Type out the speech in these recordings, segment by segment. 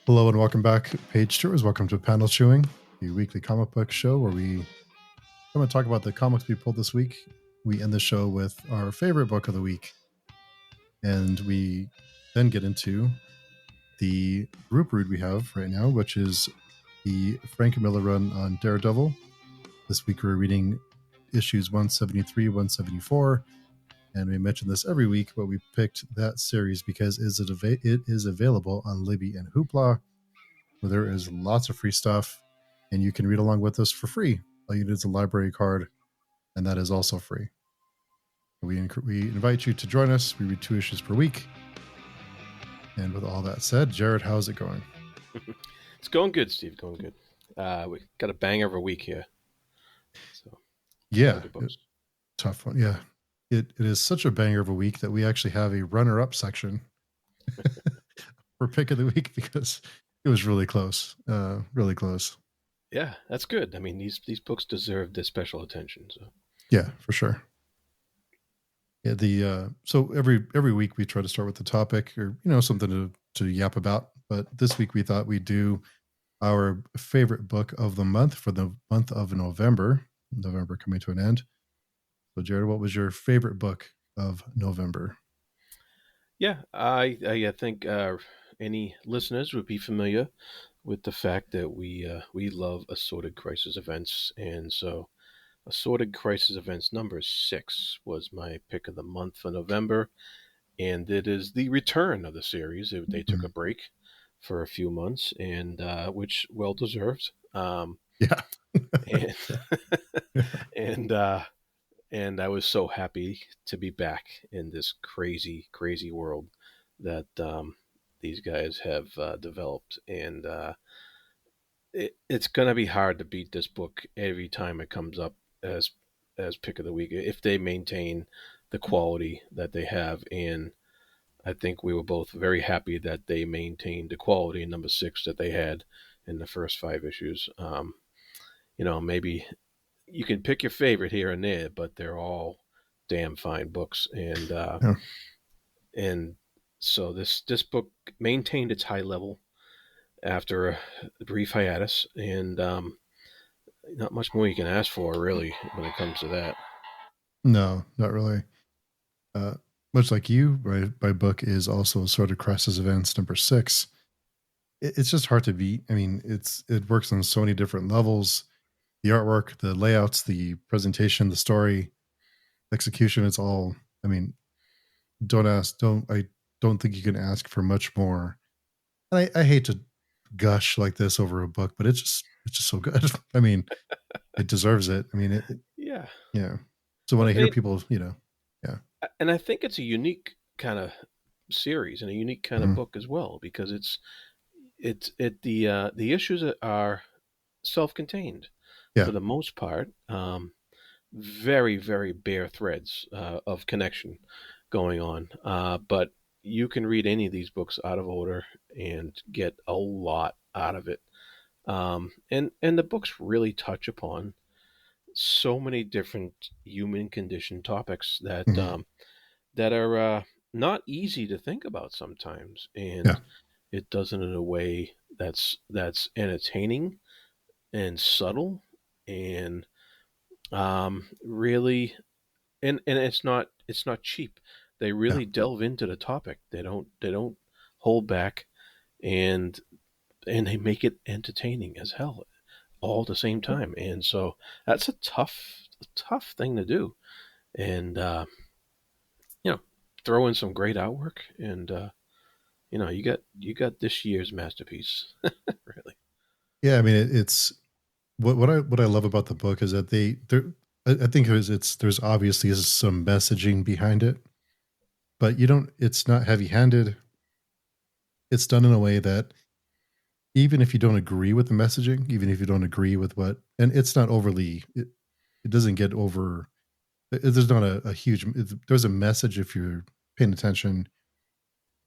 Hello and welcome back, page tours. Welcome to Panel Chewing, the weekly comic book show where we come and talk about the comics we pulled this week. We end the show with our favorite book of the week, and we then get into the group read we have right now, which is the Frank Miller run on Daredevil. This week we're reading issues 173, 174, and we mention this every week, but we picked that series because it is available on Libby and Hoopla, where there is lots of free stuff, and you can read along with us for free. All you need is a library card, and that is also free. We invite you to join us. We read 2 issues per week. And with all that said, Jarrod, how's it going? It's going good, Steve. Going good. We got a banger of a week here. So yeah, tough one. Yeah, it is such a banger of a week that we actually have a runner-up section for pick of the week because it was really close. Really close. Yeah, that's good. I mean, these books deserve this special attention. So yeah, for sure. Yeah, so every week we try to start with the topic or something to yap about. But this week we thought we'd do our favorite book of the month for the month of November. November coming to an end. So Jarrod, what was your favorite book of November? Yeah, I think any listeners would be familiar with the fact that we love assorted crisis events, and so assorted crisis events number 6 was my pick of the month for November, and it is the return of the series. They took a break for a few months, and which well deserved. Yeah, and I was so happy to be back in this crazy world that these guys have developed, and it's going to be hard to beat this book every time it comes up as pick of the week if they maintain the quality that they have. And I think we were both very happy that they maintained the quality in number 6 that they had in the first 5 issues. Maybe you can pick your favorite here and there, but they're all damn fine books. And so this book maintained its high level after a brief hiatus, and not much more you can ask for, really, when it comes to that. No, not really. Much like you, my book is also sort of crisis events number 6. It's just hard to beat. I mean, it works on so many different levels. The artwork, the layouts, the presentation, the story, execution, it's all, I mean, I don't think you can ask for much more. And I hate to gush like this over a book, but it's just so good. I mean, it deserves it. I mean, yeah. So when I hear people, yeah. And I think it's a unique kind of series and a unique kind of book as well, because the issues are self-contained for the most part. Very, very bare threads of connection going on. But you can read any of these books out of order and get a lot out of it. And the books really touch upon so many different human condition topics that that are not easy to think about sometimes. And it does it in a way that's entertaining and subtle and really, and it's not cheap. They really delve into the topic. They don't hold back, and they make it entertaining as hell all at the same time. And so that's a tough thing to do. And throw in some great artwork, and you got this year's masterpiece. Really. Yeah, I mean, it's what I love about the book is that I think there's obviously some messaging behind it, but it's not heavy-handed. It's done in a way that even if you don't agree with the messaging, even if you don't agree with and it's not overly, it doesn't get over. There's not a huge. There's a message if you're paying attention.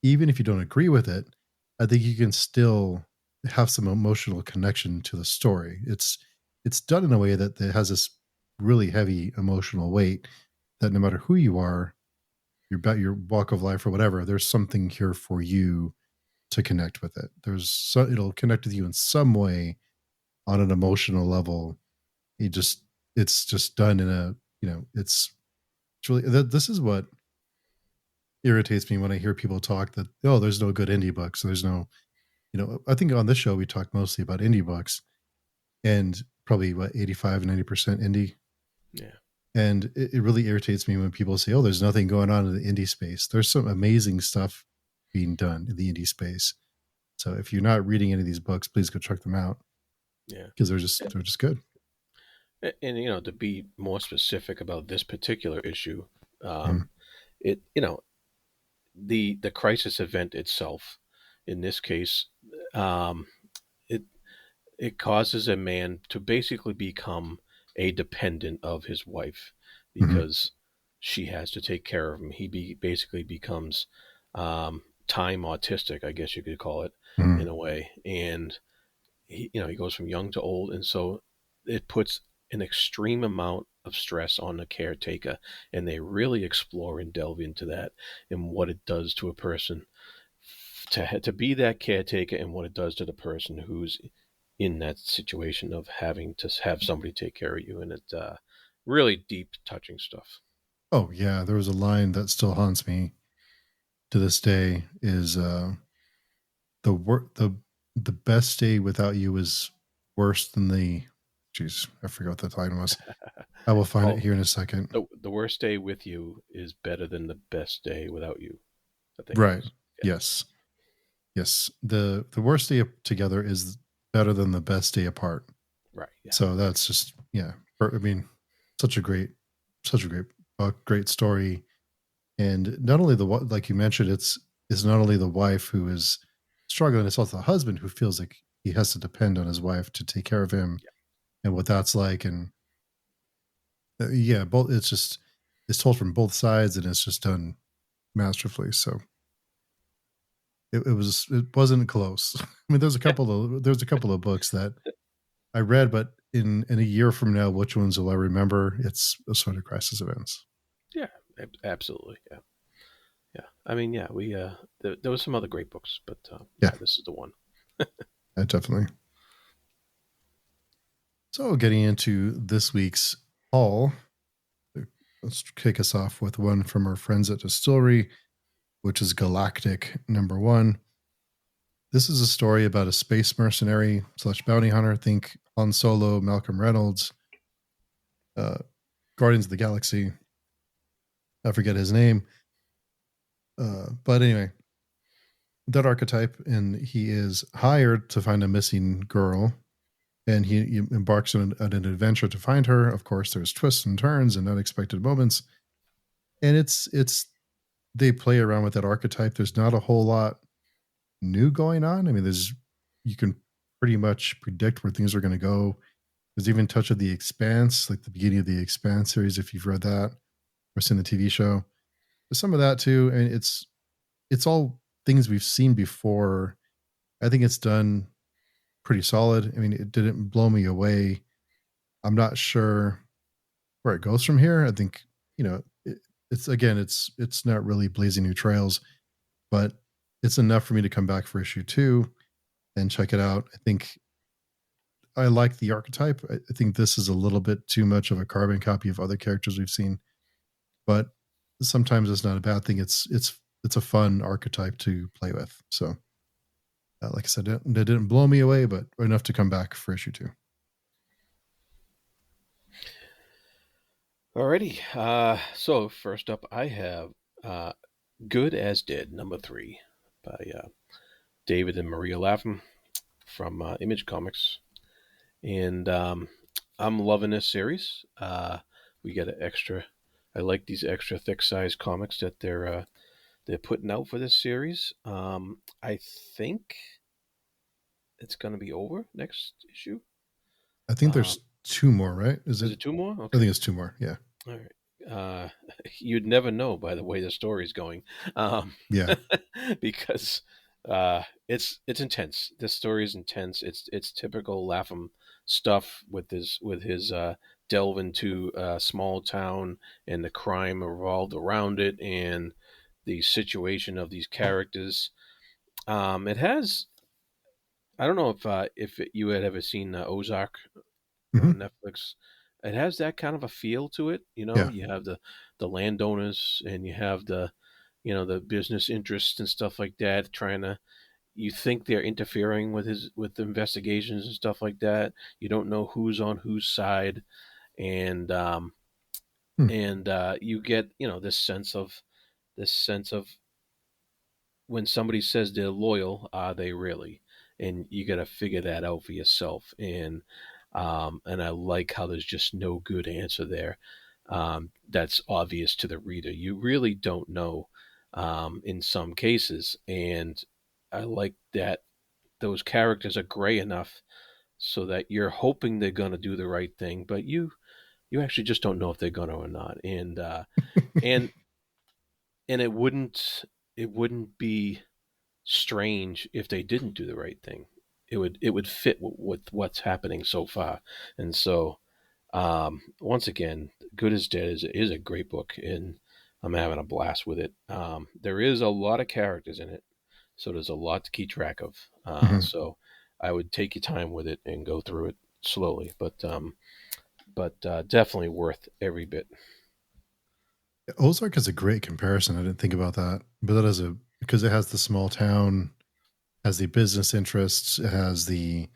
Even if you don't agree with it, I think you can still have some emotional connection to the story. It's done in a way that it has this really heavy emotional weight that no matter who you are, your walk of life or whatever, there's something here for you to connect with it. It'll connect with you in some way on an emotional level. It's just done in a, it's really, this is what irritates me when I hear people talk that, oh, there's no good indie books. There's no, I think on this show we talk mostly about indie books, and probably what 85 90% indie. Yeah. And it really irritates me when people say, oh, there's nothing going on in the indie space. There's some amazing stuff being done in the indie space. So if you're not reading any of these books, please go check them out, Yeah. because they're just good. And to be more specific about this particular issue, Mm-hmm. it the crisis event itself, in this case, um, it it causes a man to basically become a dependent of his wife Mm-hmm. because she has to take care of him. Basically becomes time autistic, I guess you could call it, Mm-hmm. in a way, and he goes from young to old, and so it puts an extreme amount of stress on the caretaker, and they really explore and delve into that and what it does to a person to be that caretaker and what it does to the person who's in that situation of having to have somebody take care of you, and it really deep, touching stuff. Oh yeah, there was a line that still haunts me to this day. Is the best day without you is worse than the. Jeez, I forgot what the line was. I will find it Oh, here in a second. the worst day with you is better than the best day without you. I think it Right. is. Yeah. Yes. Yes. The worst day together is better than the best day apart. Right. Yeah. So that's just, yeah. I mean, such a great, such a great book, great story. And not only like you mentioned, it's not only the wife who is struggling, it's also the husband who feels like he has to depend on his wife to take care of him, and what that's like. And yeah, both, it's told from both sides, and it's just done masterfully. So it wasn't close. I mean, there's a couple of books that I read, but in a year from now, which ones will I remember? It's a sort of crisis events. Yeah. Absolutely. Yeah. Yeah. I mean, yeah. We there was some other great books, but Yeah, yeah, this is the one. definitely. So getting into this week's haul, let's kick us off with one from our friends at Distillery, which is Galactic #1. This is a story about a space mercenary slash bounty hunter. Think Han Solo, Malcolm Reynolds, uh, Guardians of the Galaxy. I forget his name. But anyway, that archetype, and he is hired to find a missing girl, and he embarks on an adventure to find her. Of course, there's twists and turns and unexpected moments, and it's they play around with that archetype. There's not a whole lot new going on. I mean, you can pretty much predict where things are going to go. There's even touch of the Expanse, like the beginning of the Expanse series, if you've read that or seen the TV show. There's some of that too, and it's all things we've seen before. I think it's done pretty solid. I mean, it didn't blow me away. I'm not sure where it goes from here. I think, it's again, it's not really blazing new trails, but it's enough for me to come back for issue 2 and check it out. I think I like the archetype. I think this is a little bit too much of a carbon copy of other characters we've seen, but sometimes it's not a bad thing. It's a fun archetype to play with. So, like I said, it didn't blow me away, but enough to come back for issue 2. Alrighty. So first up, I have "Good as Dead" #3 by David and Maria Lapham from Image Comics, and I'm loving this series. We get an extra. I like these extra thick size comics that they're putting out for this series. I think it's going to be over next issue. I think Um, there's 2 more, right? Is is it? it two more? I Okay. think it's 2 more. Yeah. All right. You'd never know by the way the story's going, Yeah. because it's intense. This story is intense. It's typical Lapham stuff with his delve into a small town and the crime revolved around it and the situation of these characters. It has. I don't know if you had ever seen Ozark Hmm. on Netflix. It has that kind of a feel to it. You know, Yeah. you have the landowners and you have the business interests and stuff like that trying to. You think they're interfering with investigations and stuff like that. You don't know who's on whose side, and Hmm. you get this sense of when somebody says they're loyal, are they really? And you got to figure that out for yourself. And I like how there's just no good answer there. That's obvious to the reader. You really don't know in some cases, and I like that those characters are gray enough so that you're hoping they're going to do the right thing, but you actually just don't know if they're going to or not. And and it wouldn't be strange if they didn't do the right thing. It would fit with what's happening so far. And so once again, Good as Dead is a great book, and I'm having a blast with it. There is a lot of characters in it, so there's a lot to keep track of. Hmm. So I would take your time with it and go through it slowly, but definitely worth every bit. Ozark is a great comparison. I didn't think about that, but that is because it has the small town, has the business interests, it has the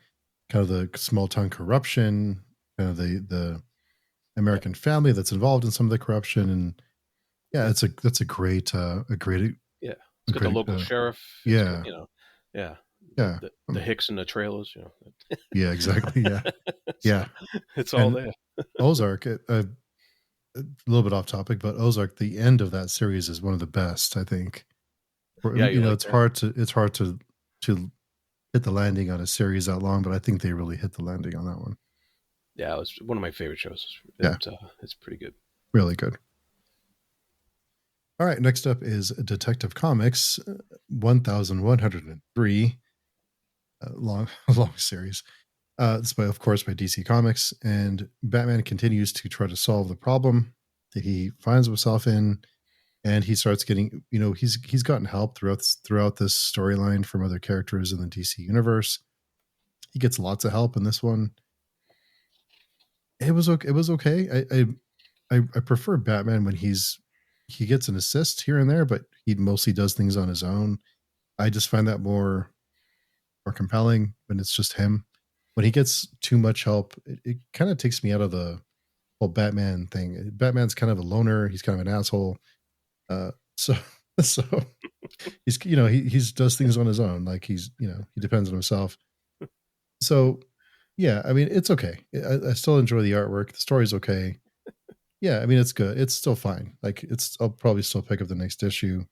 kind of the small town corruption, kind of the Yeah, American family that's involved in some of the corruption, and yeah, it's that's a great yeah. It's got the local sheriff. It's got yeah, yeah, the yeah, the Hicks in the trailers. yeah, exactly, yeah, So yeah, it's all and there. Ozark, a little bit off topic, but Ozark, the end of that series is one of the best, I think. Yeah, you like It's that? hard to hit the landing on a series that long, but I think they really hit the landing on that one. Yeah, it was one of my favorite shows. Yeah, It's pretty good. really good. All right, next up is Detective Comics 1103, long long series. This by of course by DC Comics, and Batman continues to try to solve the problem that he finds himself in, and he starts getting, he's gotten help throughout this storyline from other characters in the DC universe. He gets lots of help in this one. It was okay. It was okay. I prefer Batman when he gets an assist here and there, but he mostly does things on his own. I just find that more compelling when it's just him. When he gets too much help, it kind of takes me out of the whole Batman thing. Batman's kind of a loner. He's kind of an asshole. So so he's he's does things on his own. Like he depends on himself. So yeah, I mean it's okay. I still enjoy the artwork. The story's okay. Yeah, I mean it's good. It's still fine. Like I'll probably still pick up the next issue.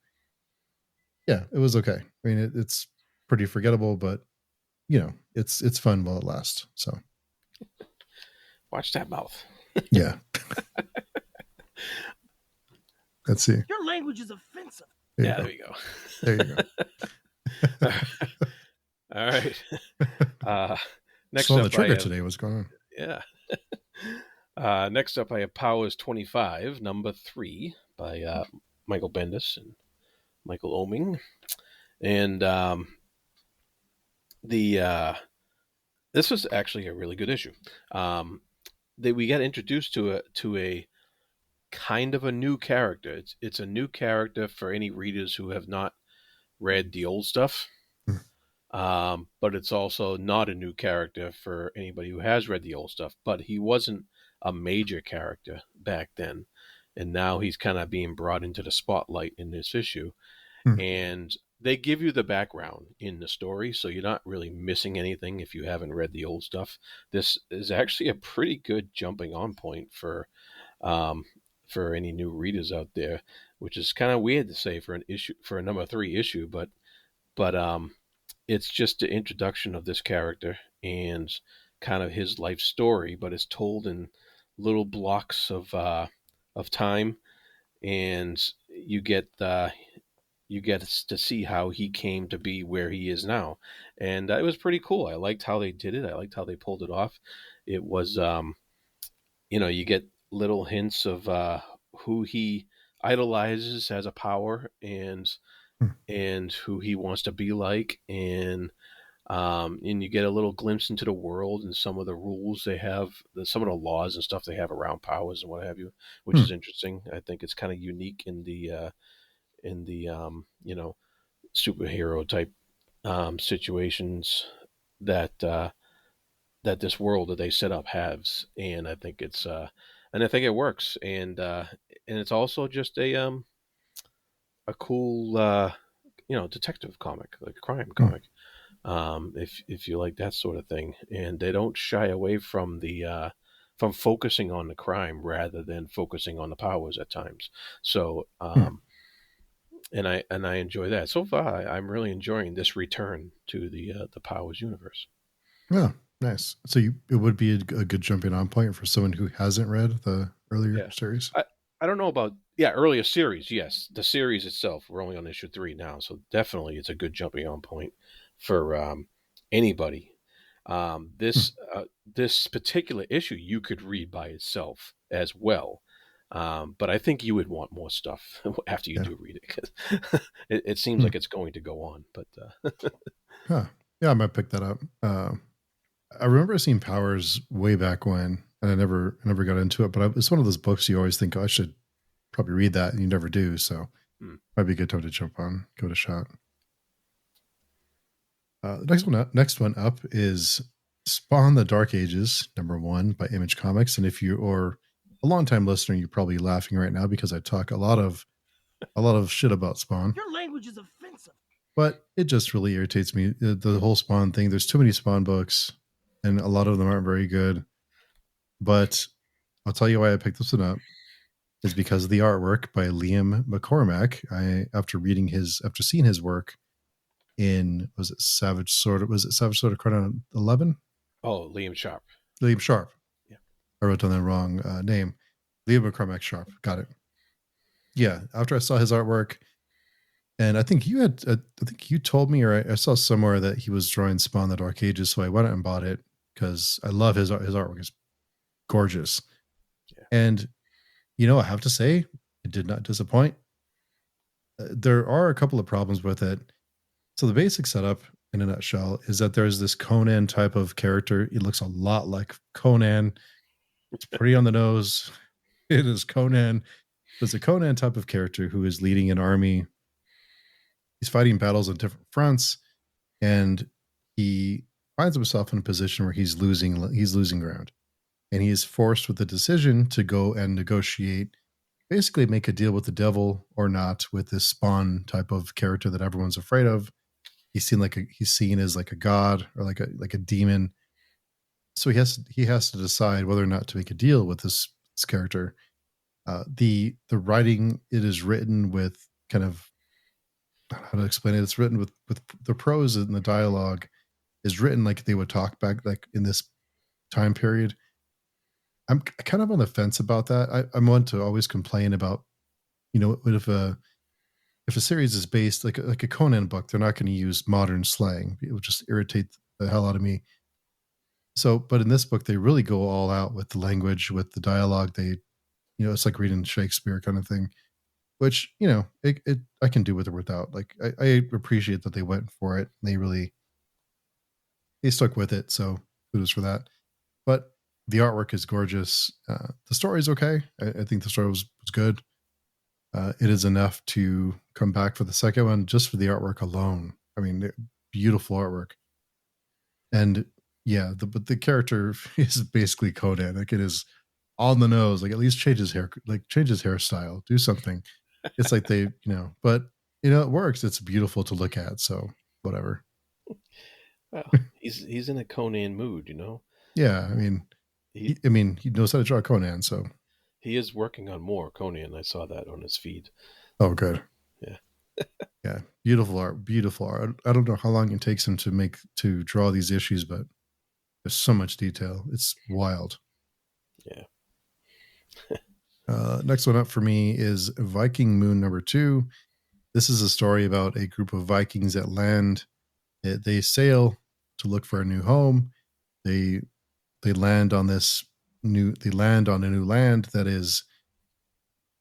Yeah, it was okay. I mean it's pretty forgettable, but it's fun while it lasts. So Watch that mouth. yeah, let's see. Your language is offensive. There you Yeah, go. there you go. There you go. All right. Uh, Still next on the up, I trigger have today. What's going on? yeah. Next up, I have Powers 25, number 3 by Michael Bendis and Michael Oeming, and the this was actually a really good issue. We got introduced to a kind of a new character. It's a new character for any readers who have not read the old stuff. Hmm. But it's also not a new character for anybody who has read the old stuff. But he wasn't a major character back then, and now he's kind of being brought into the spotlight in this issue. Hmm. And they give you the background in the story, so you're not really missing anything if you haven't read the old stuff. This is actually a pretty good jumping on point um, for any new readers out there, which is kind of weird to say for an issue for a number 3 issue, but it's just the introduction of this character and kind of his life story, but it's told in little blocks of time, and you get to see how he came to be where he is now, and it was pretty cool. I liked how they did it. I liked how they pulled it off. It was you get little hints of who he idolizes as a power, and and who he wants to be like, and you get a little glimpse into the world and some of the rules they have, some of the laws and stuff they have around powers and what have you, which Hmm. is interesting. I think it's kind of unique in the superhero type situations that that this world that they set up has, and I think it works, and it's also just a cool detective comic, like a crime Hmm. comic, if you like that sort of thing, and they don't shy away from the from focusing on the crime rather than focusing on the powers at times. So Hmm. and I enjoy that. So far, I'm really enjoying this return to the Powers universe. Yeah, nice. So it would be a good jumping on point for someone who hasn't read the earlier Yeah, series. I don't know about earlier series. Yes, the series itself. We're only on issue 3 now, so definitely it's a good jumping on point for anybody. Hmm. This particular issue you could read by itself as well. But I think you would want more stuff after you Yeah. do read it, because it seems Hmm. like it's going to go on. But Huh. Yeah, I might pick that up. I remember seeing Powers way back when, and I never got into it. But it's one of those books you always think, oh, I should probably read that, and you never do. So hmm. might be a good time to jump on, give it a shot. Next one up is Spawn: The Dark Ages #1 by Image Comics. And if you are a longtime listener, you're probably laughing right now because I talk a lot of shit about Spawn. Your language is offensive. But it just really irritates me. The whole Spawn thing. There's too many Spawn books, and a lot of them aren't very good. But I'll tell you why I picked this one up is because of the artwork by Liam McCormack. After seeing his work in was it Savage Sword of Chrono 11? Oh, Liam Sharp. Liam Sharp. Yeah. I wrote down the wrong name. Liam McCormack Sharp. Got it. Yeah. After I saw his artwork, and I think you told me, or I saw somewhere that he was drawing Spawn: The Dark Ages, so I went out and bought it because I love his artwork. It's gorgeous, Yeah. and I have to say, it did not disappoint. There are a couple of problems with it. So the basic setup, in a nutshell, is that there's this Conan type of character. It looks a lot like Conan. It's pretty on the nose. It is Conan. There's a Conan type of character who is leading an army. He's fighting battles on different fronts, and he finds himself in a position where he's losing ground, and he is forced with the decision to go and negotiate, basically make a deal with the devil or not, with this Spawn type of character that everyone's afraid of. He's seen as like a god or like a demon. So he has to decide whether or not to make a deal with this character. The writing, it is written with kind of, I don't know how to explain it. It's written with the prose and the dialogue is written like they would talk back like in this time period. I'm kind of on the fence about that. I'm one to always complain about, what if a series is based like a Conan book, they're not going to use modern slang. It would just irritate the hell out of me. So, but in this book, they really go all out with the language, with the dialogue. It's like reading Shakespeare kind of thing, which, I can do with or without. Like, I appreciate that they went for it. They stuck with it. So kudos for that. But the artwork is gorgeous. The story is okay. I think the story was good. It is enough to come back for the second one just for the artwork alone. I mean, beautiful artwork. And yeah, but the character is basically Conan. Like, it is on the nose. Like, at least change his hairstyle, do something. It's like but it works. It's beautiful to look at. So whatever. Well, he's in a Conan mood. Yeah, I mean, He he knows how to draw Conan. So he is working on more Conan. I saw that on his feed. oh, good. Yeah. Yeah, beautiful art. Beautiful art. I don't know how long it takes him to draw these issues, but there's so much detail. It's wild. Yeah. Next one up for me is Viking Moon #2. This is a story about a group of Vikings that land. They sail to look for a new home. They they land on a new land that is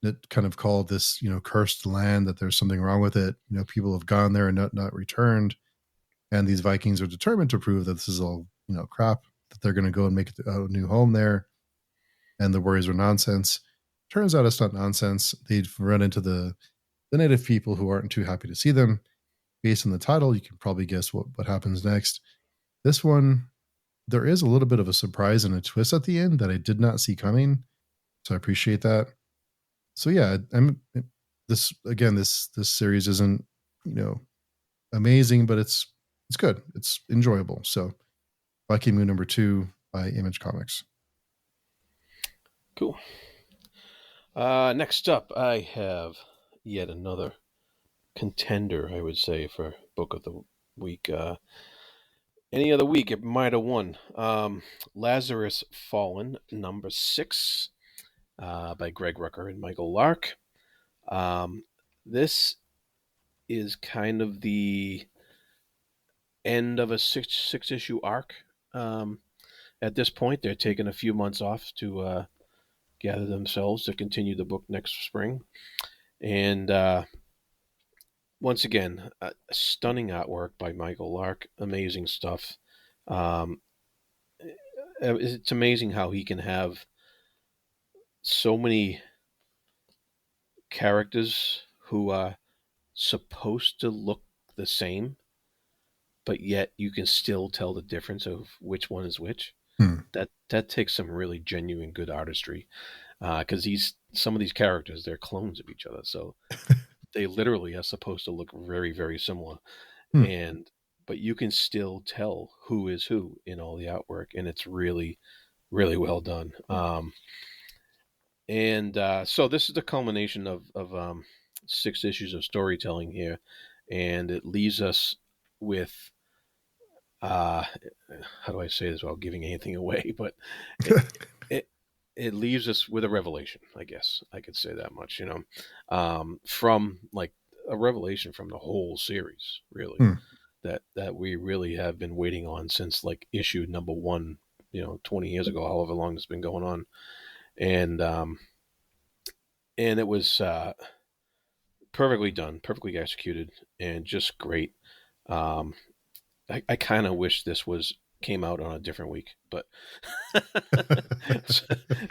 that kind of called this, cursed land, that there's something wrong with it. People have gone there and not returned. And these Vikings are determined to prove that this is all, crap, that they're going to go and make a new home there. And the worries were nonsense. Turns out it's not nonsense. They'd run into the native people who aren't too happy to see them. Based on the title, you can probably guess what happens next. This one, there is a little bit of a surprise and a twist at the end that I did not see coming. So I appreciate that. So yeah, this series isn't, amazing, but it's good. It's enjoyable. So Viking Moon #2 by Image Comics. Cool. Next up, I have yet another contender, I would say, for book of the week. Any other week, it might have won. Lazarus Fallen, #6, by Greg Rucka and Michael Lark. This is kind of the end of a six issue arc. At this point, they're taking a few months off to gather themselves to continue the book next spring. And once again, stunning artwork by Michael Lark. Amazing stuff. It's amazing how he can have so many characters who are supposed to look the same, but yet you can still tell the difference of which one is which. That takes some really genuine good artistry, because some of these characters, they're clones of each other, so they literally are supposed to look very, very similar. But you can still tell who is who in all the artwork, and it's really, really well done. So this is the culmination of 6 issues of storytelling here, and it leaves us with how do I say this without giving anything away? But it leaves us with a revelation. I guess I could say that much. From like a revelation from the whole series, really, that we really have been waiting on since like issue #1. 20 years ago, however long it's been going on, and it was perfectly done, perfectly executed, and just great. I kind of wish this came out on a different week, but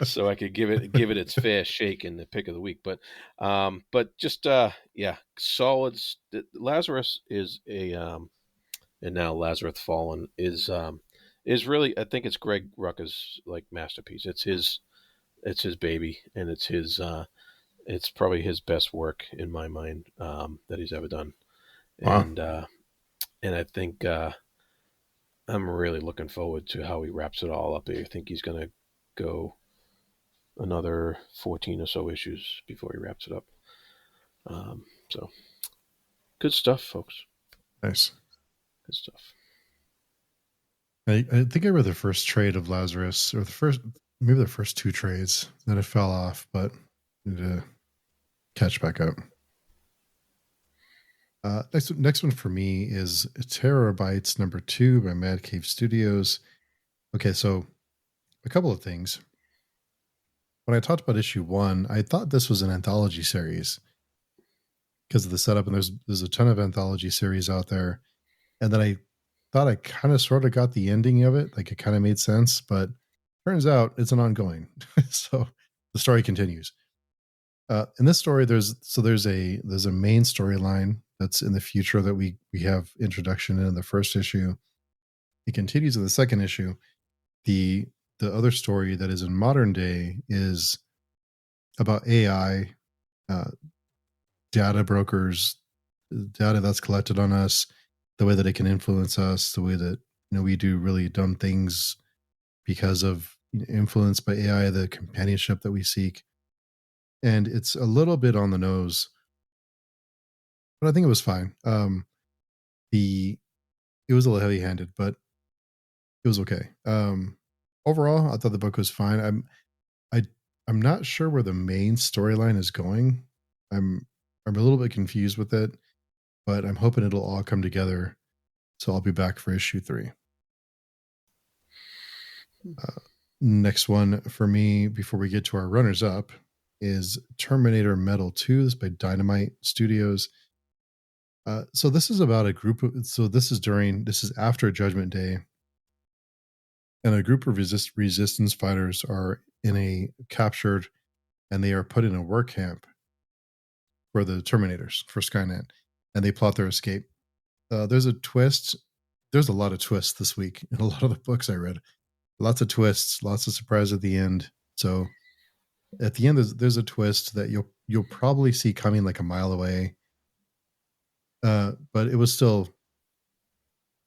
so I could give it its fair shake in the pick of the week. But just solid. Lazarus is and now Lazarus Fallen is really, I think it's Greg Rucka's like masterpiece. It's his baby, and it's probably his best work in my mind that he's ever done. Wow. And I think I'm really looking forward to how he wraps it all up. I think he's going to go another 14 or so issues before he wraps it up. So good stuff, folks. Nice. Good stuff. I think I read the first trade of Lazarus, or maybe the first 2 trades, then it fell off, but I need to catch back up. Next one for me is Terabytes #2 by Mad Cave Studios. Okay, so a couple of things. When I talked about issue 1, I thought this was an anthology series because of the setup, and there's a ton of anthology series out there. And then I thought I kind of sort of got the ending of it, like it kind of made sense, but turns out it's an ongoing. So the story continues. In this story, there's a main storyline that's in the future that we have introduction in the first issue. It continues in the second issue. The other story that is in modern day is about AI, data brokers, data that's collected on us, the way that it can influence us, the way that we do really dumb things because of influenced by AI, the companionship that we seek. And it's a little bit on the nose, but I think it was fine. It was a little heavy-handed, but it was okay. Overall, I thought the book was fine. I'm not sure where the main storyline is going. I'm a little bit confused with it, but I'm hoping it'll all come together. So I'll be back for issue 3. Next one for me before we get to our runners up is Terminator Metal 2. This is by Dynamite Studios. So this is about a group of, this is after Judgment Day, and a group of resistance fighters are in a captured, and they are put in a work camp for the Terminators, for Skynet, and they plot their escape. There's a twist. There's a lot of twists this week in a lot of the books I read. Lots of twists, lots of surprise at the end. So at the end, there's a twist that you'll probably see coming like a mile away. But it was still,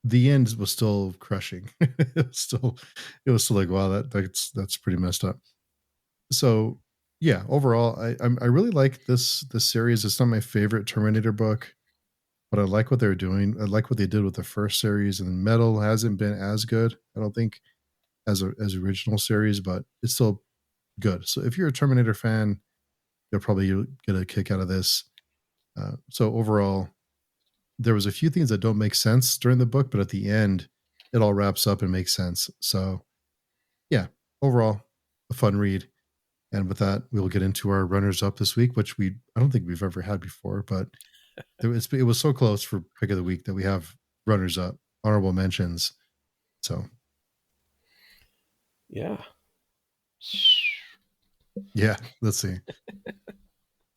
the end was still crushing. it was still like, wow, that's pretty messed up. So yeah, overall, I really like this series. It's not my favorite Terminator book, but I like what they're doing. I like what they did with the first series, and Metal hasn't been as good, I don't think, as original series, but it's still good. So if you're a Terminator fan, you'll probably get a kick out of this. So overall, there was a few things that don't make sense during the book, but at the end, it all wraps up and makes sense. So yeah, overall, a fun read. And with that, we'll get into our runners up this week, which I don't think we've ever had before, but it was so close for pick of the week that we have runners up, honorable mentions. So Yeah. Yeah, let's see.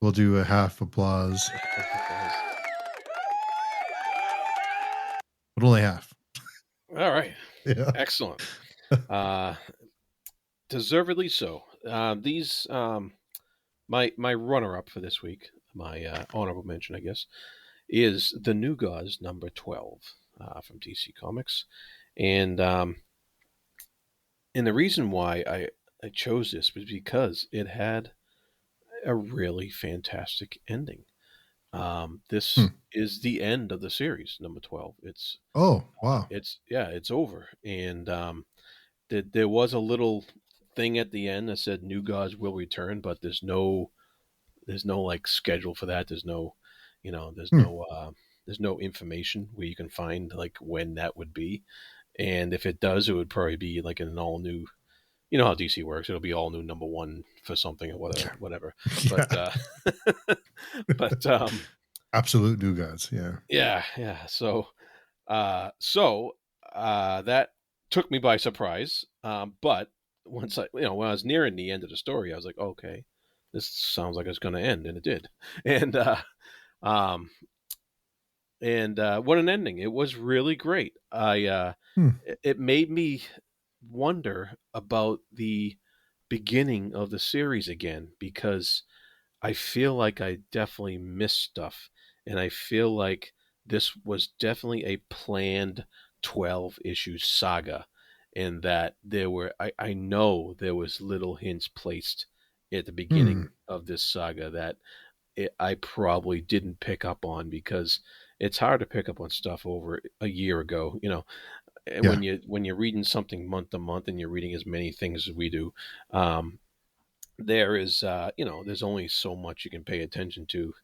We'll do a half applause. But only half. All right. Yeah. Excellent. Deservedly so. These my runner up for this week, my honorable mention, I guess, is The New Gods number 12 from DC Comics, and the reason why I chose this was because it had a really fantastic ending. This is the end of the series, number 12. Wow. It's over, and there was a little thing at the end that said New Gods will return, but there's no like schedule for that. There's no, there's no information where you can find like when that would be, and if it does, it would probably be like an all new. You know how DC works; it'll be all new number one for something or whatever. Yeah. But Absolute New Gods. Yeah. yeah. So that took me by surprise. But once when I was nearing the end of the story, I was like, okay, this sounds like it's going to end, and it did. And um, what an ending! It was really great. It made me wonder about the beginning of the series again, because I feel like I definitely missed stuff, and I feel like this was definitely a planned 12 issue saga, and that I know there was little hints placed at the beginning of this saga that I probably didn't pick up on, because it's hard to pick up on stuff over a year ago. When you're reading something month to month and you're reading as many things as we do, there is there's only so much you can pay attention to.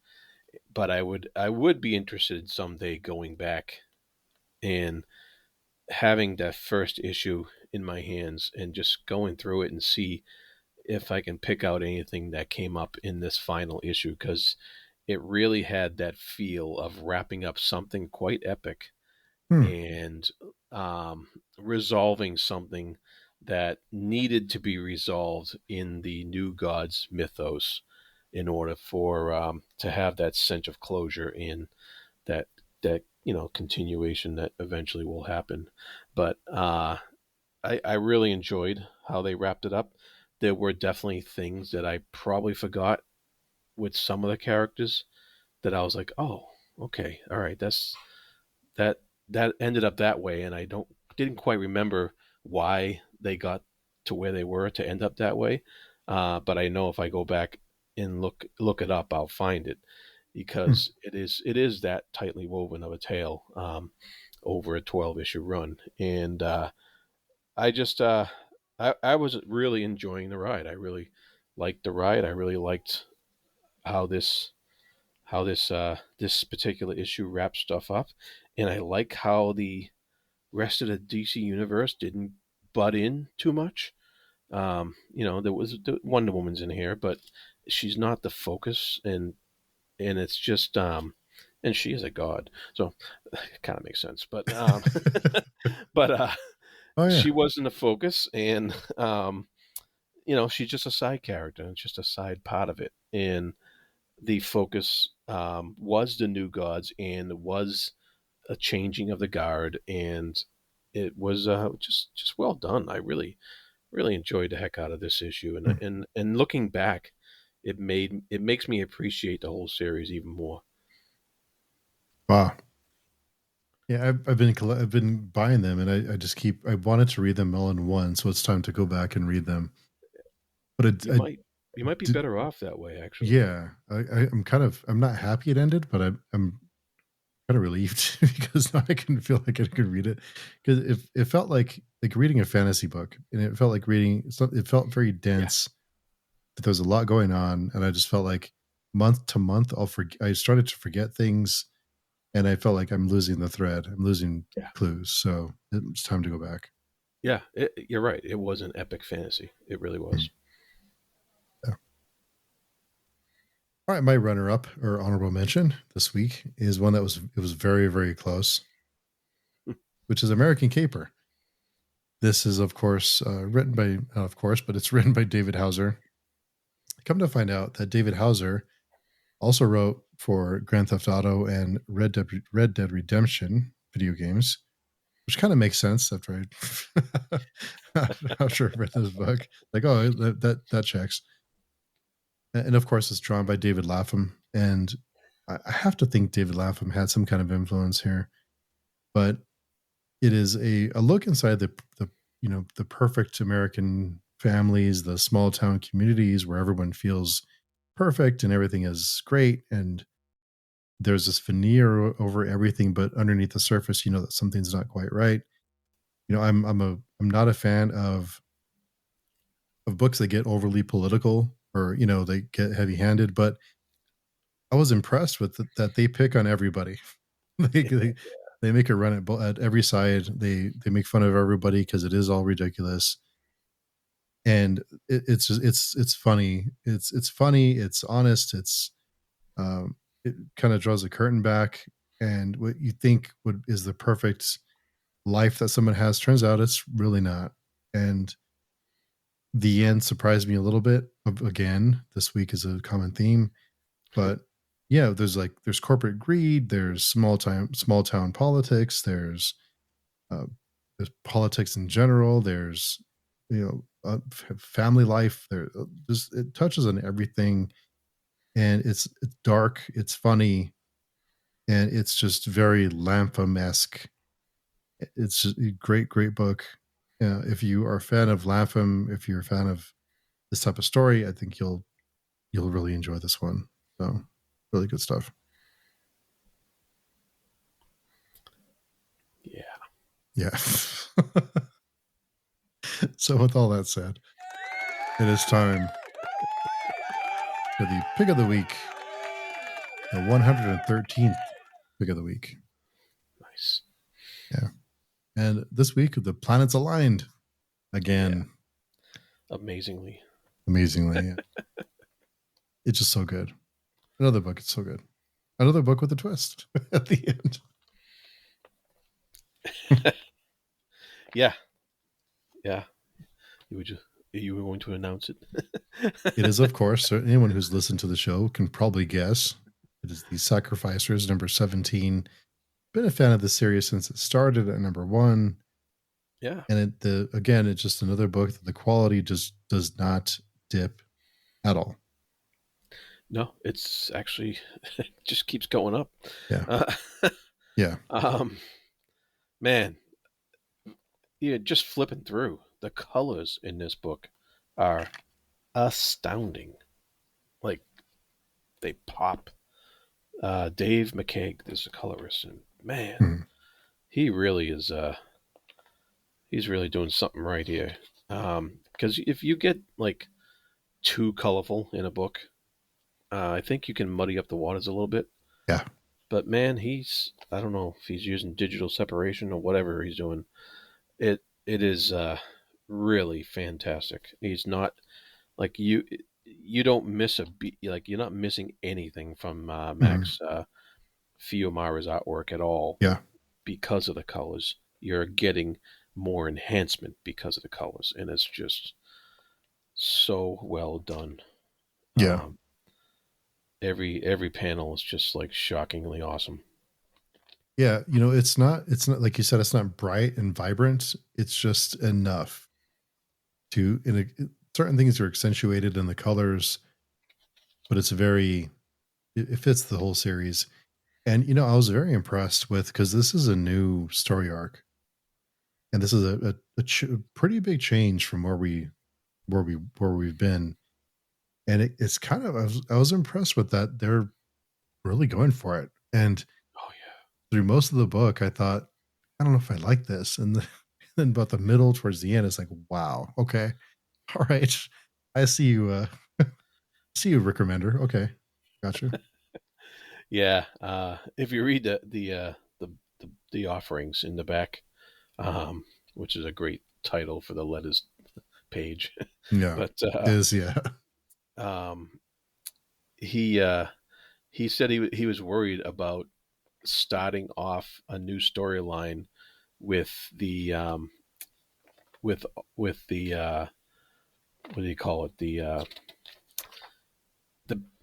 But I would be interested someday going back and having that first issue in my hands and just going through it and see if I can pick out anything that came up in this final issue, because it really had that feel of wrapping up something quite epic and resolving something that needed to be resolved in the New Gods mythos in order for to have that sense of closure in that continuation that eventually will happen. But I really enjoyed how they wrapped it up. There were definitely things that I probably forgot with some of the characters that I was like, oh, okay, all right, that ended up that way, and I didn't quite remember why they got to where they were to end up that way. But I know if I go back and look it up, I'll find it, because it is that tightly woven of a tale over a 12 issue run, and I just I was really enjoying the ride. I really liked the ride. I really liked how this particular issue wraps stuff up, and I like how the rest of the DC universe didn't butt in too much. There was Wonder Woman's in here, but she's not the focus, and it's just and she is a god, so it kind of makes sense. But but Oh yeah. she wasn't the focus, and she's just a side character, and just a side part of it, and the focus was the new gods, and was a changing of the guard, and it was just well done. I really enjoyed the heck out of this issue, and Hmm. looking back, it makes me appreciate the whole series even more. Wow. Yeah, I've been buying them, and I just keep I wanted to read them all in one, so it's time to go back and read them. But You I might you might be did, better off that way, actually. yeah. I'm not happy it ended, but I'm kind of relieved because now I can feel like I could read it because it felt like reading a fantasy book, and it felt like reading. It felt very Yeah, dense. But there's a lot going on, and I just felt like month to month I started to forget things, and I felt like I'm losing the thread. I'm losing yeah, clues, so it's time to go back. yeah. You're right. It was an epic fantasy. It really Mm. was. Yeah. All right, my runner-up or honorable mention this week is one that was very very close, which is American Caper. This is of course written by of course, but it's written by David Hauser. Come to find out that David Hauser also wrote for Grand Theft Auto and Red Dead Redemption video games, which kind of makes sense after after I read this book. Like, oh, that checks. And of course, it's drawn by David Lapham, and I have to think David Lapham had some kind of influence here. But it is a look inside the the perfect American families, the small town communities where everyone feels perfect and everything is great, and there's this veneer over everything, but underneath the surface, you know that something's not quite right. I'm not a fan of books that get overly political, or they get heavy handed, but I was impressed with that they pick on everybody. They make a run at every side. They make fun of everybody because it is all ridiculous, and it's just it's funny. It's funny. It's honest. It kind of draws the curtain back, and what you think would is the perfect life that someone has turns out it's really not. And the end surprised me a little bit. Again, this week is a common theme, but yeah, there's corporate greed, there's small town politics, uh, there's politics in general, there's family life. There, just it touches on everything, and it's dark, it's funny, and it's just very Lampum esque. It's just a great book. If you are a fan of Lapham, if you're a fan of this type of story, I think you'll really enjoy this one. So, really good stuff. Yeah. Yeah. So, with all that said, it is time for the pick of the week, the 113th pick of the week. Nice. Yeah. And this week, the planets aligned Yeah. again, Amazingly. amazingly. It's just so good. Another book, it's so good. Another book with a twist at the end. Yeah. Yeah. You were going to announce it. It is, of course, so anyone who's listened to the show can probably guess. It is The Sacrificers, number 17. Been a fan of the series since it started at number 1. Yeah. And it's just another book that the quality just does not dip at all. No, it's actually it just keeps going up. Yeah. Uh, Yeah. um, man, yeah, just flipping through the colors in this book are astounding. Like they pop. Dave McCaig is a colorist, and man, Mhm. he really is. He's really doing something right here. Because if you get like too colorful in a book, I think you can muddy up the waters a little bit. Yeah. But man, I don't know if he's using digital separation or whatever he's doing. It is really fantastic. He's not like you don't miss a beat, like you're not missing anything from Mhm. Max Fiumara's artwork at all Yeah. because of the colors. You're getting more enhancement because of the colors, and it's just so well done. Yeah. Um, every panel is just like shockingly awesome. Yeah. It's not like you said, it's not bright and vibrant. It's just enough to, certain things are accentuated in the colors, but it's very, it fits the whole series. And, I was very impressed with, because this is a new story arc, and this is a pretty big change from where we've been. And it's kind of, I was impressed with that. They're really going for it. And Oh yeah. through most of the book, I thought, I don't know if I like this. And then about the middle towards the end, it's like, wow, okay. All right. I see you, see you, Rick Remender. Okay. Gotcha. Yeah, if you read the offerings in the back, um, which is a great title for the letters page, Yeah. but Is, yeah. um, he he said he was worried about starting off a new storyline with the with the what do you call it, the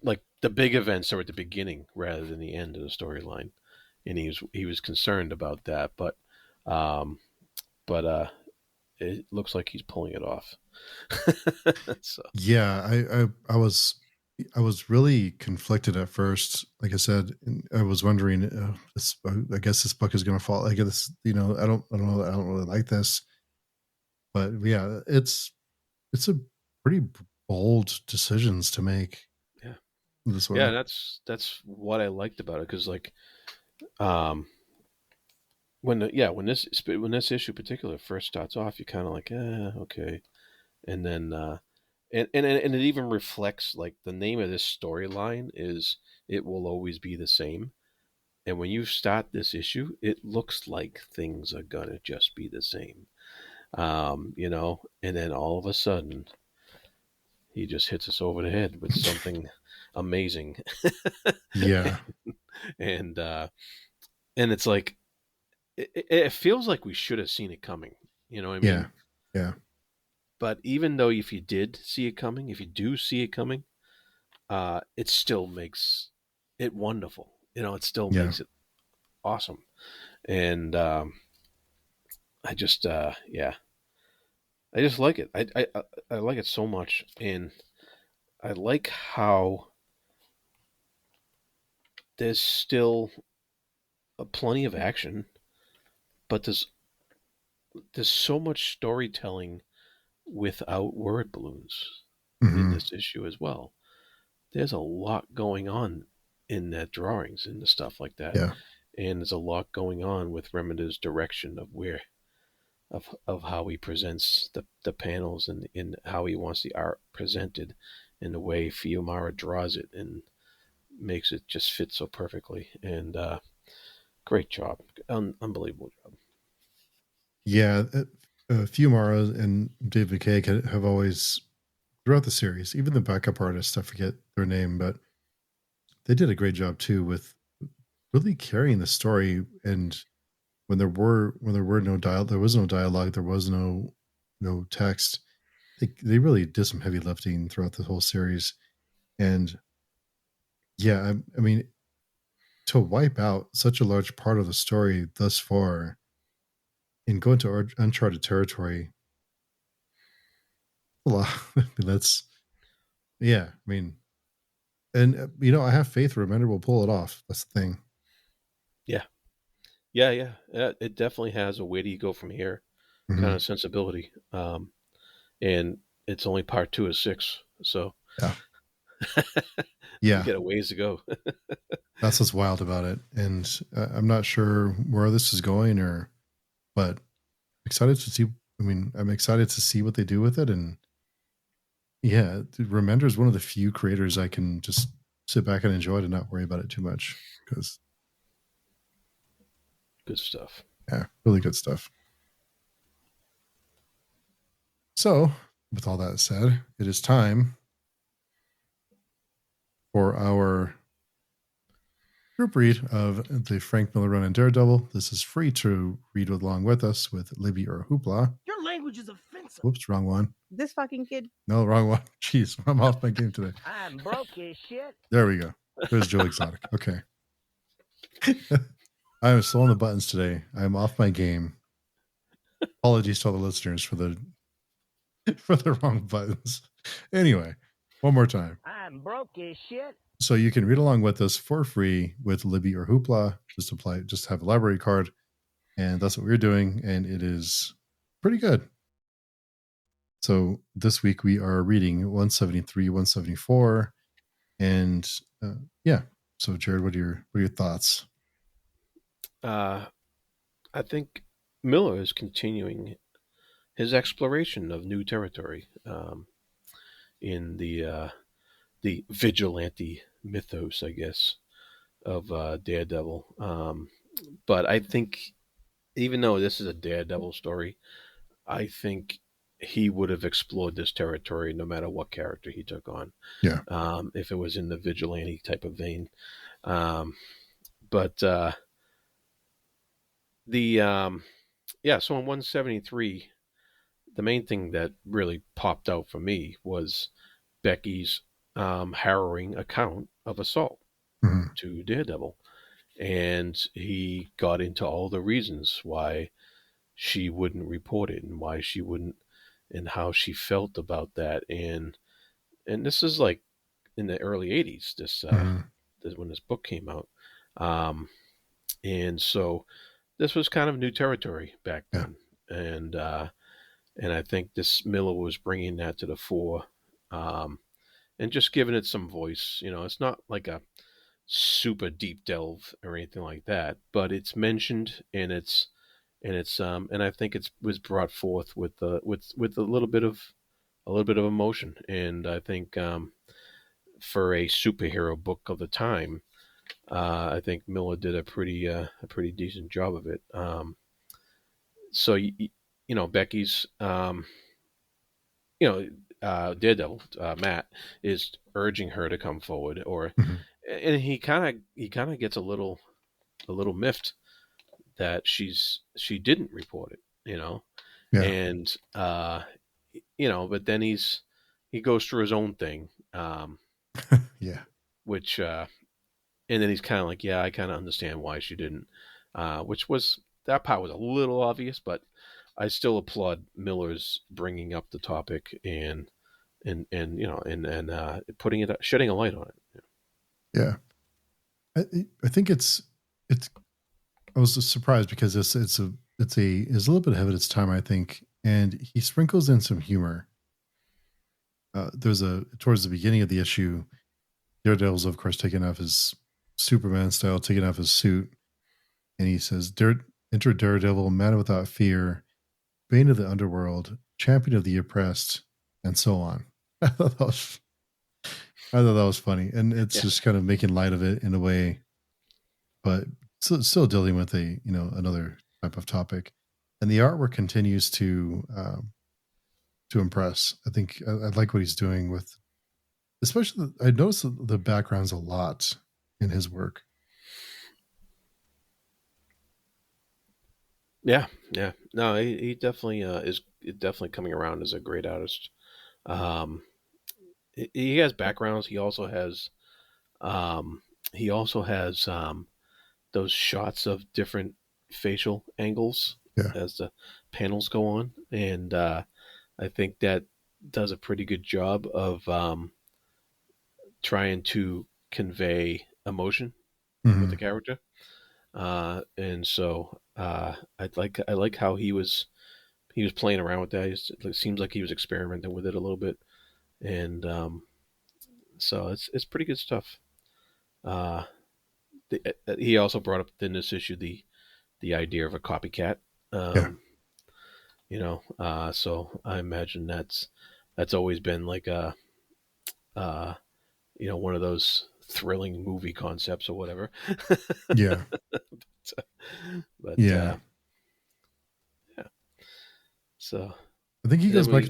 like the big events are at the beginning rather than the end of the storyline, and he was concerned about that, um, but it looks like he's pulling it off. So Yeah. I was really conflicted at first. Like I said, and I was wondering, I guess this book is going to fall. I guess, I don't know. I don't really like this, but yeah, it's a pretty bold decisions to make, yeah, this yeah, one. that's what I liked about it because like um, when yeah when this issue particular first starts off, you kind of like okay, and then and it even reflects like the name of this storyline is "It Will Always Be the Same." And when you start this issue, it looks like things are gonna just be the same, and then all of a sudden he just hits us over the head with something amazing, Yeah. and it's like it feels like we should have seen it coming. You know what I Yeah. mean? Yeah. But even though if you did see it coming, if you do see it coming, it still makes it wonderful. It still Yeah. makes it awesome. And I just, yeah, I just like it. I like it so much, and I like how there's still plenty of action, but there's so much storytelling without word balloons in Hmm. this issue as well. There's a lot going on in that drawings and the stuff like that, Yeah. and there's a lot going on with Remender's direction of where of how he presents the panels and in how he wants the art presented and the way Fiumara draws it and makes it just fit so perfectly. And great job, unbelievable job. Yeah. Fiumara and David Cage have always, throughout the series, even the backup artists, I forget their name, but they did a great job too with really carrying the story. And when there were no there was no dialogue, there was no text. They really did some heavy lifting throughout the whole series. And yeah, I mean, to wipe out such a large part of the story thus far and go into uncharted territory, a lot. I mean, that's, yeah. I mean, and I have faith Remender will pull it off. That's the thing. Yeah, yeah. It definitely has a where do you go from here kind Hmm. of sensibility. And it's only part two of six, so Yeah, we yeah. got a ways to go. That's what's wild about it, and I'm not sure where this is going, but excited to see. I mean, I'm excited to see what they do with it, and yeah, Remender is one of the few creators I can just sit back and enjoy to not worry about it too much, because Good stuff. yeah, really good stuff. So, with all that said, it is time for our group read of the Frank Miller run in Daredevil. This is free to read along with us with Libby or Hoopla. Your language is offensive. Whoops, wrong one. This fucking kid. No, wrong one. Jeez, I'm off my game today. I'm broke as shit. There we go. There's Joe Exotic. Okay. I am still on the buttons today. I'm off my game. Apologies to all the listeners for the wrong buttons. Anyway, one more time. I'm broke as shit. So you can read along with us for free with Libby or Hoopla. Just have a library card, and that's what we're doing, and it is pretty good. So this week we are reading 173, 174, and yeah. So Jarrod, what are your thoughts? I think Miller is continuing his exploration of new territory in the vigilante mythos, I guess, of Daredevil. But I think, even though this is a Daredevil story, I think he would have explored this territory no matter what character he took on. Yeah. If it was in the vigilante type of vein. But so in 173, the main thing that really popped out for me was Becky's harrowing account of assault to Daredevil. And he got into all the reasons why she wouldn't report it and why she wouldn't, and how she felt about that. And this is like in the early 80s, this when this book came out. And so this was kind of new territory back then. Yeah. And I think this Miller was bringing that to the fore, and just giving it some voice. You know, it's not like a super deep delve or anything like that, but it's mentioned, and I think it was brought forth with a little bit of emotion. And I think for a superhero book of the time, I think Miller did a pretty decent job of it. So Becky's Daredevil, Matt, is urging her to come forward, and he kind of gets a little miffed that she didn't report it, and but then he goes through his own thing, which and then he's kind of like, yeah, I kind of understand why she didn't, that part was a little obvious, but I still applaud Miller's bringing up the topic and putting it, shedding a light on it. Yeah, I think it's. I was surprised because it's a little bit ahead of its time, I think, and he sprinkles in some humor. There's towards the beginning of the issue, Daredevil's of course taking off his Superman style, taking off his suit, and he says, "Enter Daredevil, man without fear, bane of the underworld, champion of the oppressed," and so on. I thought that was funny, and it's just kind of making light of it in a way, but still dealing with another type of topic. And the artwork continues to impress. I think I like what he's doing with, especially I noticed the backgrounds a lot in his work. Yeah. No, he definitely is definitely coming around as a great artist. He has backgrounds. He also has those shots of different facial angles as the panels go on, and I think that does a pretty good job of trying to convey emotion with the character. And so I like how he was playing around with that. It seems like he was experimenting with it a little bit, and so it's pretty good stuff. He also brought up in this issue the idea of a copycat. So I imagine that's always been like a one of those thrilling movie concepts or whatever. Yeah. But yeah. So I think he goes back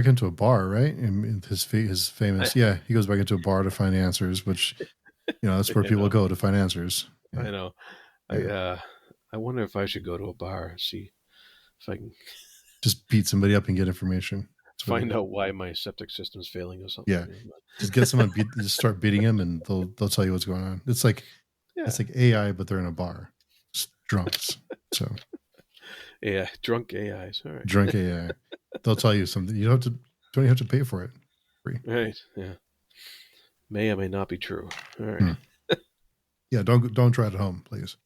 into a bar, right? And his famous, he goes back into a bar to find answers, which that's where people go to find answers. Yeah. I know. Yeah. I wonder if I should go to a bar and see if I can just beat somebody up and get information. Find out why my septic system's failing or something. Yeah, just get someone just start beating him, and they'll tell you what's going on. It's like it's like AI, but they're in a bar, just drunks. So yeah, drunk AIs. All right, drunk AI. They'll tell you something. You don't have to pay for it. Free. Right. Yeah. May or may not be true. All right. Yeah. Don't try it at home, please.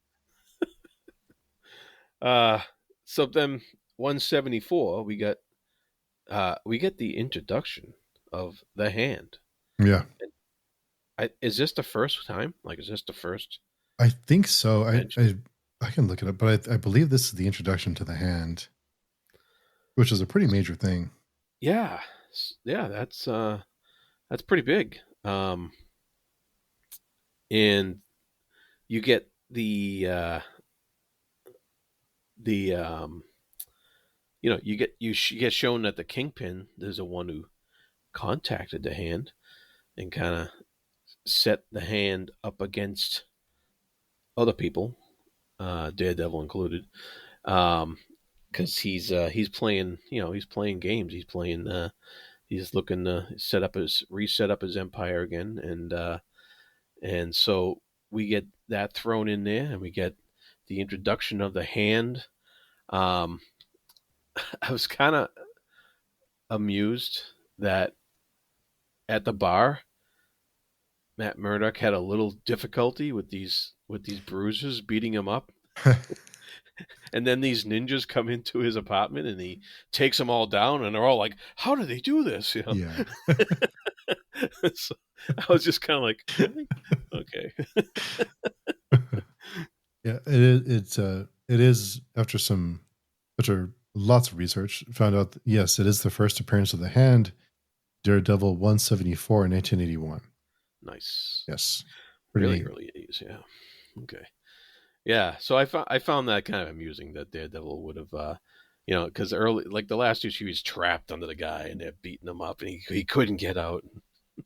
So then 174, we get the introduction of the hand. Yeah. Is this the first time? Like, is this the first? I think so. I can look it up, but I believe this is the introduction to the hand, which is a pretty major thing. Yeah. That's pretty big. And you get you get shown that the Kingpin is the one who contacted the hand and kind of set the hand up against other people, Daredevil included, because he's playing games. He's looking to reset up his empire again, and so we get that thrown in there, and we get the introduction of the hand. I was kind of amused that at the bar, Matt Murdock had a little difficulty with these bruisers beating him up. And then these ninjas come into his apartment and he takes them all down, and they're all like, "How did they do this?" Yeah. So I was just kind of like, okay. Yeah, it is after lots of research, found out that, yes, it is the first appearance of the hand, Daredevil 174 in 1981. Nice. Yes. Really early 80s, yeah. Okay. Yeah, so I found that kind of amusing that Daredevil would have, because early, like the last issue, he's trapped under the guy and they're beating him up and he couldn't get out.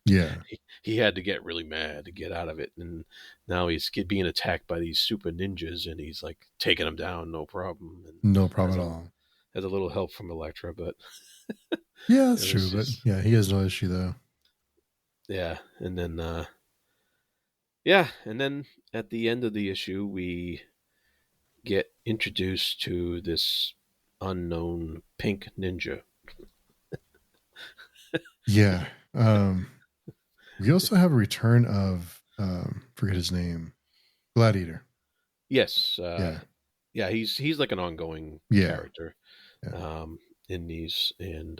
Yeah. He had to get really mad to get out of it, and now he's being attacked by these super ninjas, and he's like taking them down, no problem. And no problem at all. Has a little help from Elektra, but yeah, that's true. But yeah, he has no issue though. Yeah, and then at the end of the issue, we get introduced to this unknown pink ninja. Yeah. We also have a return of forget his name, Gladiator. Yes. Yeah. He's like an ongoing character in these, and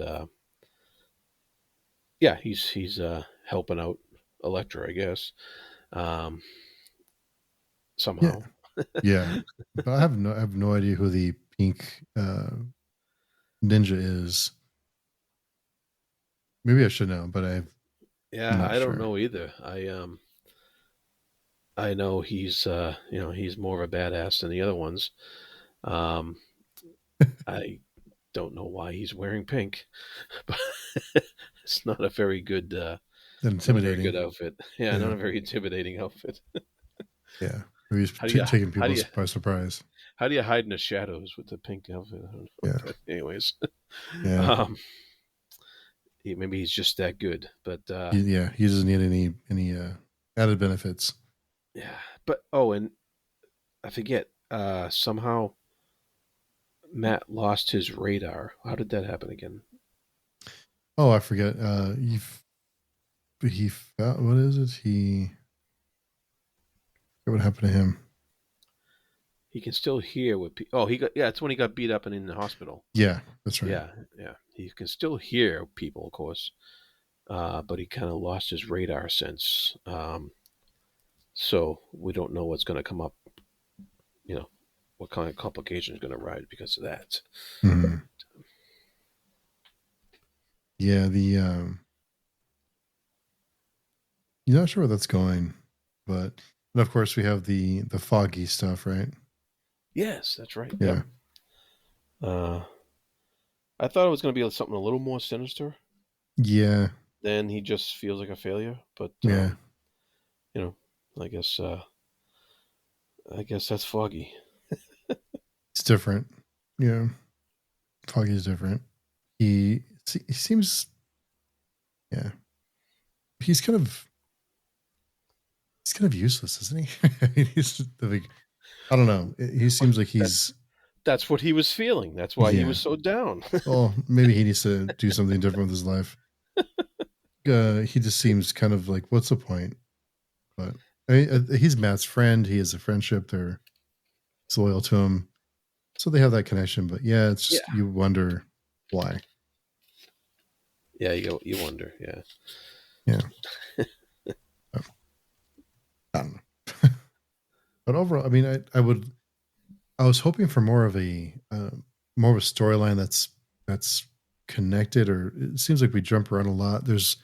he's helping out Elektra, I guess. Somehow. Yeah. But I have no idea who the pink ninja is. Maybe I should know, but I don't know either. I know he's he's more of a badass than the other ones. I don't know why he's wearing pink, but it's not a very good intimidating good outfit. Yeah, not a very intimidating outfit. Yeah. Maybe he's taking people by surprise. How do you hide in the shadows with the pink outfit? I don't know. Yeah. But anyways. Yeah. Maybe he's just that good, but he doesn't need any added benefits. Yeah, but and I forget. Somehow Matt lost his radar. How did that happen again? Oh, I forget. He found, what is it? What happened to him? He can still hear what people. Oh, it's when he got beat up and in the hospital. Yeah, that's right. Yeah. He can still hear people, of course, but he kind of lost his radar sense. So we don't know what's going to come up. What kind of complications are going to arise because of that. Mm-hmm. Yeah, you're not sure where that's going, but of course we have the foggy stuff, right? Yes, that's right. Yeah. I thought it was going to be something a little more sinister. Yeah. Then he just feels like a failure. But Yeah. you know, I guess that's Foggy. It's different. Yeah. Foggy's different. He seems, yeah. He's kind of useless, isn't he? He's like, I don't know. He seems like he's. That's what he was feeling. That's why he was so down. Well, maybe he needs to do something different with his life. He just seems kind of like, what's the point? But he's Matt's friend. He has a friendship. They're loyal to him, so they have that connection. But yeah, it's just you wonder why. Yeah, you wonder. Yeah. Yeah. I don't know. But overall, I mean, I was hoping for more of a storyline that's connected. Or it seems like we jump around a lot. There's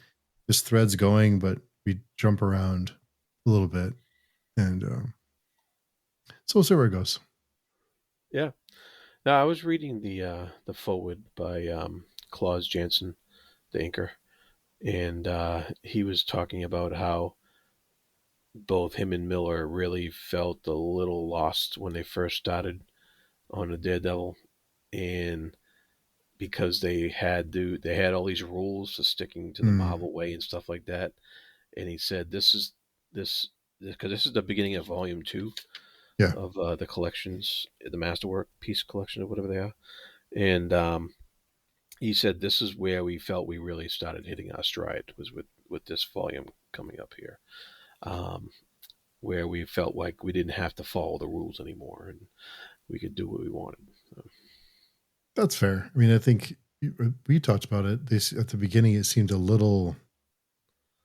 threads going, but we jump around a little bit, and so we'll see where it goes. Yeah. Now I was reading the forward by Claus Jansen, the inker, and he was talking about how both him and Miller really felt a little lost when they first started on the Daredevil, and because they had all these rules for sticking to the Marvel way and stuff like that. And he said this because this is the beginning of Volume 2 of the collections, the Masterwork piece collection or whatever they are, and he said this is where we felt we really started hitting our stride, was with this volume coming up here. Where we felt like we didn't have to follow the rules anymore and we could do what we wanted. So. That's fair. I mean, I think we talked about it. At the beginning, it seemed a little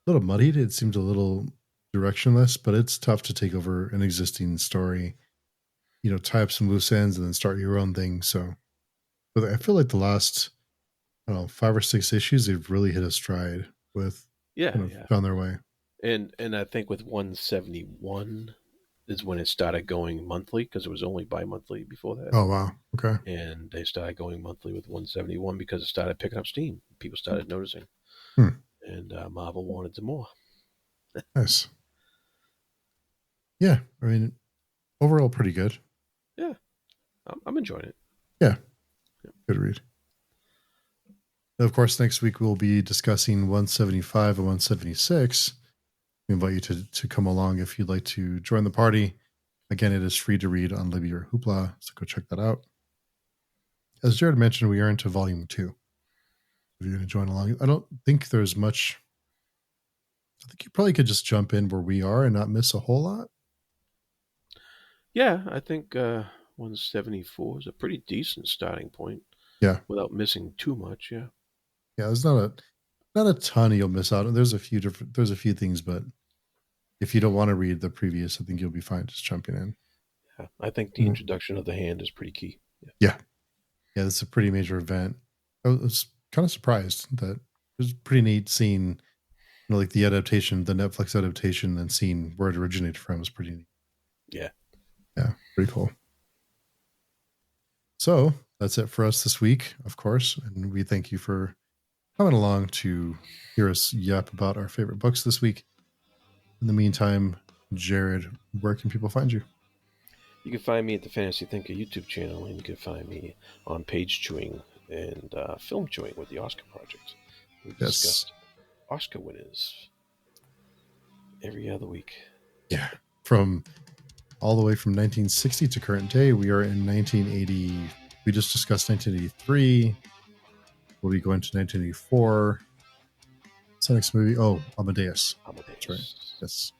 muddied. It seemed a little directionless, but it's tough to take over an existing story, tie up some loose ends and then start your own thing. So, but I feel like the last, I don't know, 5 or 6 issues, they've really hit a stride with, found their way. And I think with 171 is when it started going monthly, because it was only bi-monthly before that. Oh, wow. Okay. And they started going monthly with 171 because it started picking up steam. People started noticing. And Marvel wanted some more. Nice. Yeah. I mean, overall, pretty good. Yeah. I'm enjoying it. Yeah. Good read. Of course, next week we'll be discussing 175 and 176. We invite you to come along if you'd like to join the party. Again, it is free to read on Libby or Hoopla, so go check that out. As Jarrod mentioned, we are into Volume 2. If you're going to join along, I don't think there's much. I think you probably could just jump in where we are and not miss a whole lot. Yeah, I think 174 is a pretty decent starting point. Yeah. Without missing too much, yeah. Yeah, there's not a ton you'll miss out on. There's a few things, but if you don't want to read the previous, I think you'll be fine just jumping in. Yeah, I think the introduction of the hand is pretty key. Yeah. Yeah, it's a pretty major event. I was kind of surprised that it was pretty neat seeing, like the adaptation, the Netflix adaptation, and seeing where it originated from was pretty neat. Yeah. Yeah, pretty cool. So that's it for us this week, of course. And we thank you for coming along to hear us yap about our favorite books this week. In the meantime, Jarrod, where can people find you? You can find me at the Fantasy Thinker YouTube channel, and you can find me on Page Chewing and Film Chewing with the Oscar Project. We discussed Oscar winners every other week. Yeah, from all the way from 1960 to current day. We are in 1980. We just discussed 1983. We'll be going to 1984. What's the next movie? Oh, Amadeus. That's right. Yes.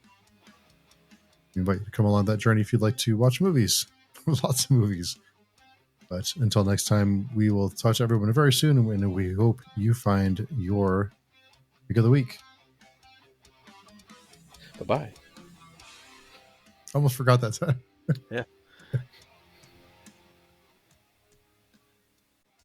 We invite you to come along that journey if you'd like to watch movies. Lots of movies. But until next time, we will talk to everyone very soon, and we hope you find your pick of the week. Bye-bye. Almost forgot that time. Yeah.